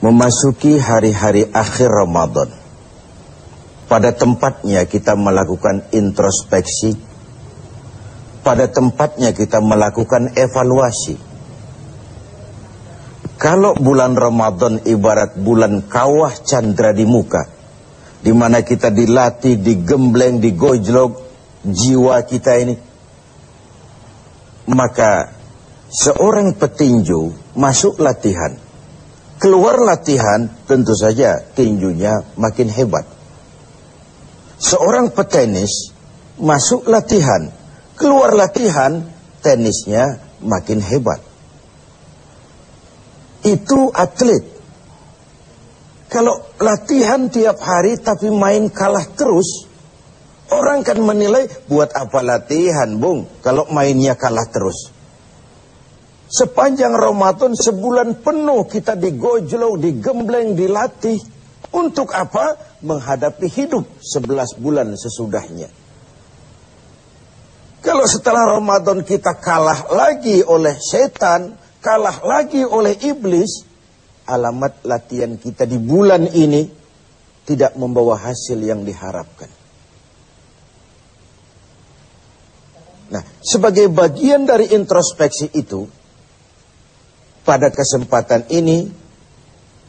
Memasuki hari-hari akhir Ramadan, pada tempatnya kita melakukan introspeksi, pada tempatnya kita melakukan evaluasi. Kalau bulan Ramadan ibarat bulan kawah candra di muka, di mana kita dilatih, digembleng, digojlok jiwa kita ini, maka seorang petinju masuk latihan, keluar latihan, tentu saja tinjunya makin hebat. Seorang petenis masuk latihan, keluar latihan, tenisnya makin hebat. Itu atlet. Kalau latihan tiap hari tapi main kalah terus, orang kan menilai, buat apa latihan, Bung, kalau mainnya kalah terus. Sepanjang Ramadan sebulan penuh kita digojlok, digembleng, dilatih. Untuk apa? Menghadapi hidup 11 bulan sesudahnya. Kalau setelah Ramadan kita kalah lagi oleh setan, kalah lagi oleh iblis, alamat latihan kita di bulan ini tidak membawa hasil yang diharapkan. Nah, sebagai bagian dari introspeksi itu, pada kesempatan ini,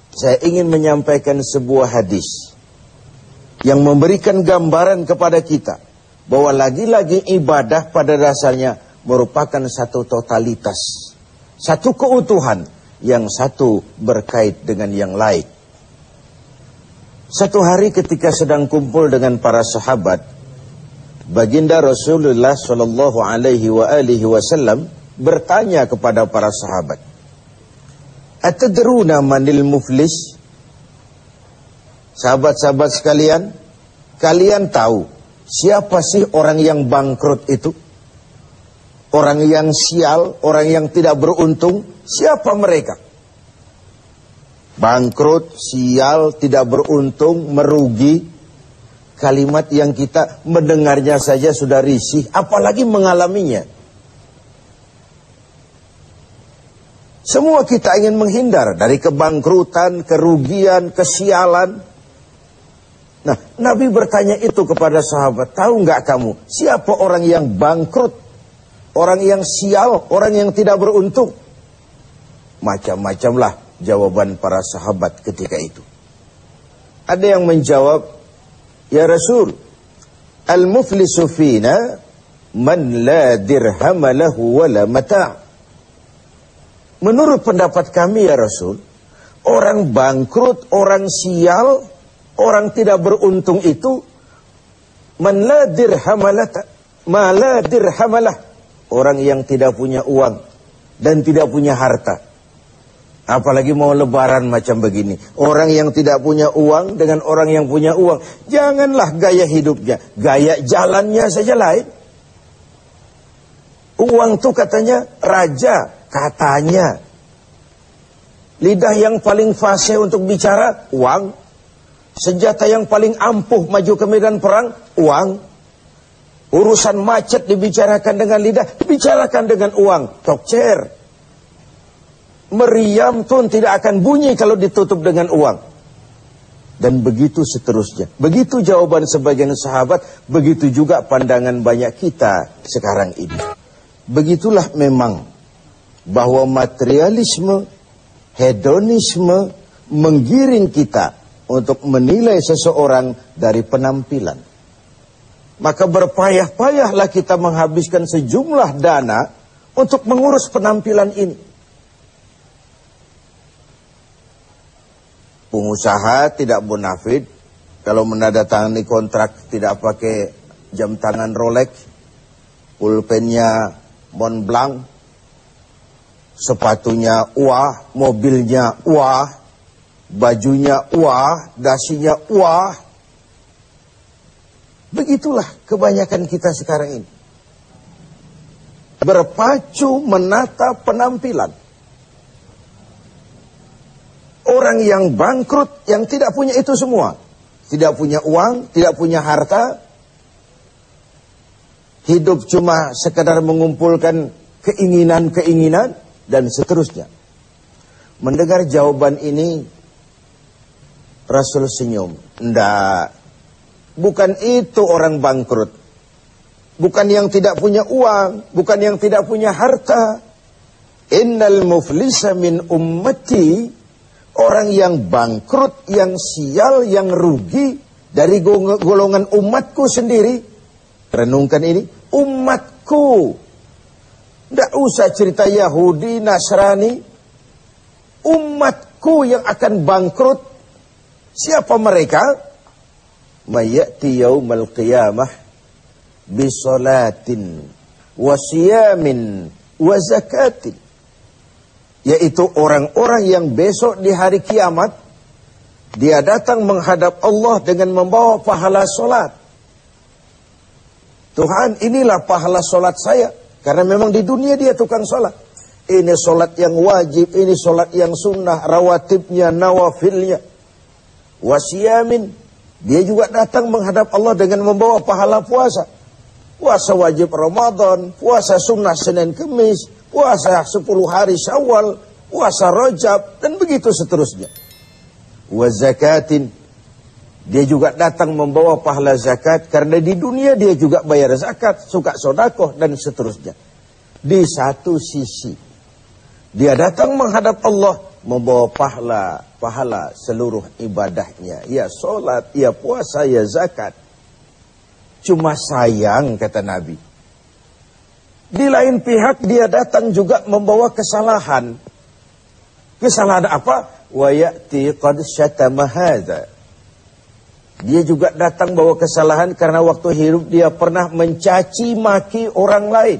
saya ingin menyampaikan sebuah hadis yang memberikan gambaran kepada kita bahwa lagi-lagi ibadah pada dasarnya merupakan satu totalitas, satu keutuhan, yang satu berkait dengan yang lain. Satu hari ketika sedang kumpul dengan para sahabat, baginda Rasulullah Shallallahu Alaihi Wasallam bertanya kepada para sahabat, "Atadruna manil muflis?" Sahabat-sahabat sekalian, kalian tahu siapa sih orang yang bangkrut itu? Orang yang sial, orang yang tidak beruntung, siapa mereka? Bangkrut, sial, tidak beruntung, merugi. Kalimat yang kita mendengarnya saja sudah risih, apalagi mengalaminya. Semua kita ingin menghindar dari kebangkrutan, kerugian, kesialan. Nah, Nabi bertanya itu kepada sahabat, tahu nggak kamu siapa orang yang bangkrut, orang yang sial, orang yang tidak beruntung? Macam-macamlah jawaban para sahabat ketika itu. Ada yang menjawab, ya Rasul, al-muflisu fina man la dirham lahu wala mata'. Menurut pendapat kami ya Rasul, orang bangkrut, orang sial, orang tidak beruntung itu man la dirhamalah, ma la dirhamalah, orang yang tidak punya uang dan tidak punya harta. Apalagi mau lebaran macam begini, orang yang tidak punya uang dengan orang yang punya uang, janganlah gaya hidupnya, gaya jalannya saja lain. Uang tuh katanya raja, katanya. Lidah yang paling fasih untuk bicara, uang. Senjata yang paling ampuh maju ke medan perang, uang. Urusan macet dibicarakan dengan lidah, bicarakan dengan uang. Tokcer. Meriam pun tidak akan bunyi kalau ditutup dengan uang. Dan begitu seterusnya. Begitu jawaban sebagian sahabat, begitu juga pandangan banyak kita sekarang ini. Begitulah memang bahwa materialisme, hedonisme menggiring kita untuk menilai seseorang dari penampilan. Maka berpayah-payahlah kita menghabiskan sejumlah dana untuk mengurus penampilan ini. Pengusaha tidak bonafid kalau menandatangani kontrak tidak pakai jam tangan Rolex, pulpennya Montblanc, sepatunya wah, mobilnya wah, bajunya wah, dasinya wah. Begitulah kebanyakan kita sekarang ini. Berpacu menata penampilan. Orang yang bangkrut, yang tidak punya itu semua. Tidak punya uang, tidak punya harta. Hidup cuma sekedar mengumpulkan keinginan-keinginan dan seterusnya. Mendengar jawaban ini, Rasul senyum. Ndak. Bukan itu orang bangkrut. Bukan yang tidak punya uang. Bukan yang tidak punya harta. Innal muflisa min ummati. Orang yang bangkrut, yang sial, yang rugi. Dari golongan umatku sendiri. Renungkan ini. Umatku. Tidak usah cerita Yahudi, Nasrani. Umatku yang akan bangkrut. Siapa mereka? Mayati yaumal qiyamah bisolatin wa siyamin wa zakatin. Yaitu orang-orang yang besok di hari kiamat dia datang menghadap Allah dengan membawa pahala solat. Tuhan, inilah pahala solat saya. Karena memang di dunia dia tukang solat. Ini solat yang wajib, ini solat yang sunnah, rawatibnya, nawafilnya. Wasiyamin. Dia juga datang menghadap Allah dengan membawa pahala puasa. Puasa wajib Ramadan, puasa sunnah Senin Kemis, puasa 10 hari Syawal, puasa Rajab, dan begitu seterusnya. Wa zakatin. Dia juga datang membawa pahala zakat, karena di dunia dia juga bayar zakat, suka sodakoh, dan seterusnya. Di satu sisi, dia datang menghadap Allah, membawa pahala seluruh ibadahnya. Ya sholat, ya puasa, ya zakat. Cuma sayang, kata Nabi. Di lain pihak dia datang juga membawa kesalahan. Kesalahan apa? Wa ya'ti qad syatama hadza. Dia juga datang bawa kesalahan karena waktu hidup dia pernah mencaci maki orang lain.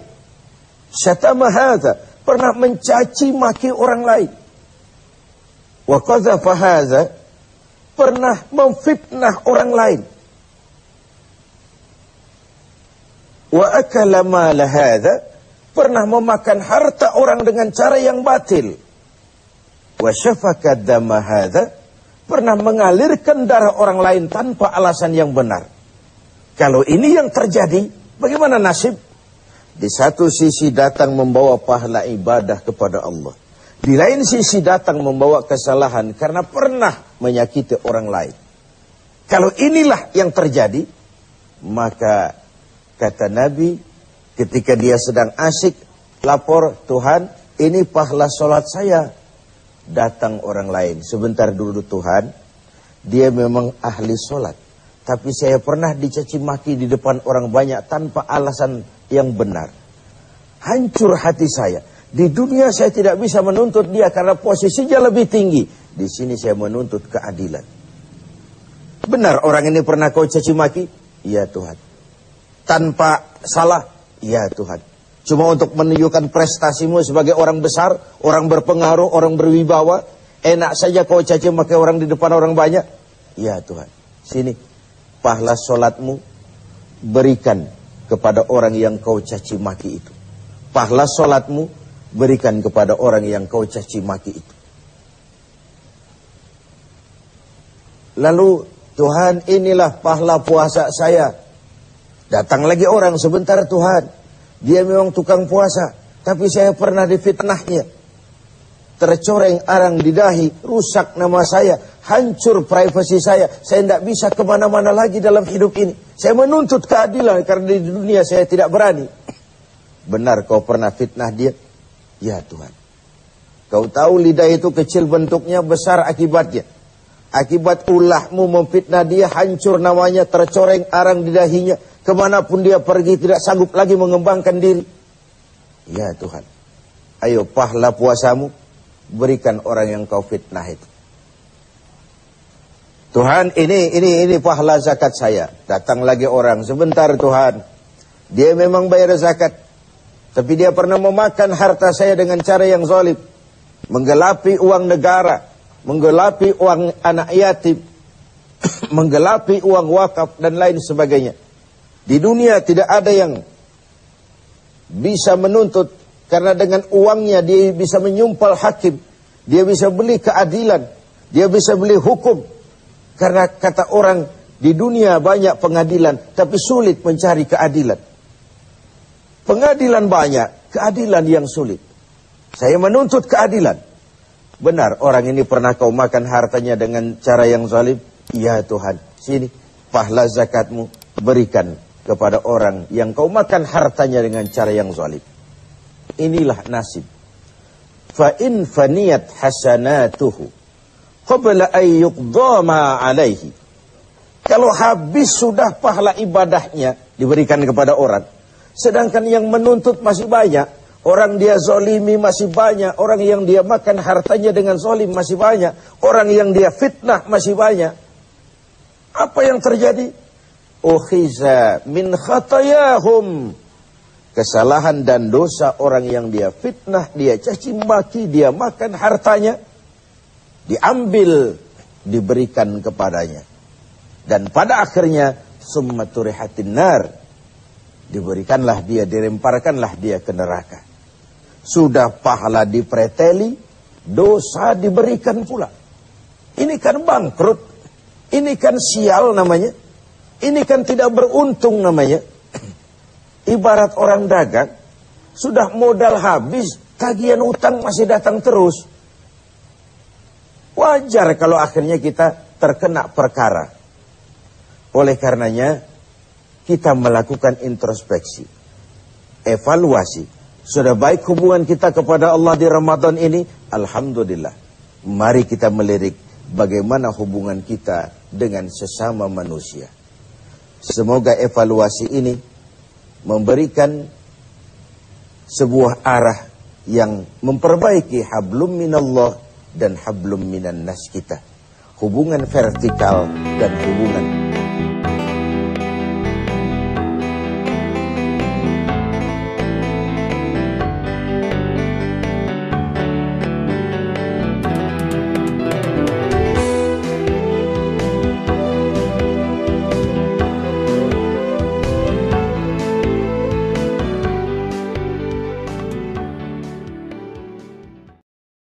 Syatama hadza. Pernah mencaci maki orang lain. Wa qadhafa hadza, pernah memfitnah orang lain. Wa akala mal hadza, pernah memakan harta orang dengan cara yang batil. Wa syafaka dama hadza, pernah mengalirkan darah orang lain tanpa alasan yang benar. Kalau ini yang terjadi, bagaimana nasib? Di satu sisi datang membawa pahala ibadah kepada Allah. Di lain sisi datang membawa kesalahan karena pernah menyakiti orang lain. Kalau inilah yang terjadi, maka kata Nabi ketika dia sedang asyik lapor, Tuhan ini pahala sholat saya. Datang orang lain, sebentar dulu Tuhan, dia memang ahli sholat. Tapi saya pernah dicaci maki di depan orang banyak tanpa alasan yang benar. Hancur hati saya. Di dunia saya tidak bisa menuntut dia karena posisinya lebih tinggi. Di sini saya menuntut keadilan. Benar orang ini pernah kau caci maki? Iya Tuhan. Tanpa salah? Iya Tuhan. Cuma untuk menunjukkan prestasimu sebagai orang besar, orang berpengaruh, orang berwibawa. Enak saja kau caci maki orang di depan orang banyak? Iya Tuhan. Sini, pahala sholatmu berikan kepada orang yang kau caci maki itu. Pahala sholatmu berikan kepada orang yang kau caci maki itu. Lalu, Tuhan inilah pahala puasa saya. Datang lagi orang, sebentar Tuhan. Dia memang tukang puasa. Tapi saya pernah difitnahnya. Tercoreng arang di dahi. Rusak nama saya. Hancur privasi saya. Saya tidak bisa kemana-mana lagi dalam hidup ini. Saya menuntut keadilan karena di dunia saya tidak berani. Benar kau pernah fitnah dia? Ya Tuhan. Kau tahu lidah itu kecil bentuknya, besar akibatnya. Akibat ulahmu memfitnah dia, hancur namanya, tercoreng arang di dahinya. Kemanapun dia pergi tidak sanggup lagi mengembangkan diri. Ya Tuhan. Ayo pahala puasamu berikan orang yang kau fitnah itu. Tuhan ini pahala zakat saya. Datang lagi orang, sebentar Tuhan. Dia memang bayar zakat. Tapi dia pernah memakan harta saya dengan cara yang zalim. Menggelapi uang negara. Menggelapi uang anak yatim. Menggelapi uang wakaf dan lain sebagainya. Di dunia tidak ada yang bisa menuntut. Karena dengan uangnya dia bisa menyumpal hakim. Dia bisa beli keadilan. Dia bisa beli hukum. Karena kata orang di dunia banyak pengadilan. Tapi sulit mencari keadilan. Pengadilan banyak, keadilan yang sulit. Saya menuntut keadilan. Benar, orang ini pernah kau makan hartanya dengan cara yang zalim? Ya Tuhan, sini pahala zakatmu berikan kepada orang yang kau makan hartanya dengan cara yang zalim. Inilah nasib. Fa in faniyat hasanatuhu qabla an yuqda ma alaihi. Kalau habis sudah pahala ibadahnya diberikan kepada orang, sedangkan yang menuntut masih banyak, orang dia zalimi masih banyak, orang yang dia makan hartanya dengan zalim masih banyak, orang yang dia fitnah masih banyak. Apa yang terjadi? Ukhiza min khatayahum. Kesalahan dan dosa orang yang dia fitnah, dia caci maki, dia makan hartanya, diambil, diberikan kepadanya. Dan pada akhirnya summa turihatin nar, diberikanlah dia, dilemparkanlah dia ke neraka. Sudah pahala dipreteli, dosa diberikan pula. Ini kan bangkrut, ini kan sial namanya, ini kan tidak beruntung namanya. Ibarat orang dagang, sudah modal habis, tagihan utang masih datang terus. Wajar kalau akhirnya kita terkena perkara. Oleh karenanya, kita melakukan introspeksi, evaluasi. Sudah baik hubungan kita kepada Allah di Ramadan ini? Alhamdulillah. Mari kita melirik bagaimana hubungan kita dengan sesama manusia. Semoga evaluasi ini memberikan sebuah arah yang memperbaiki hablum minallah dan hablum minan nas kita. Hubungan vertikal dan hubungan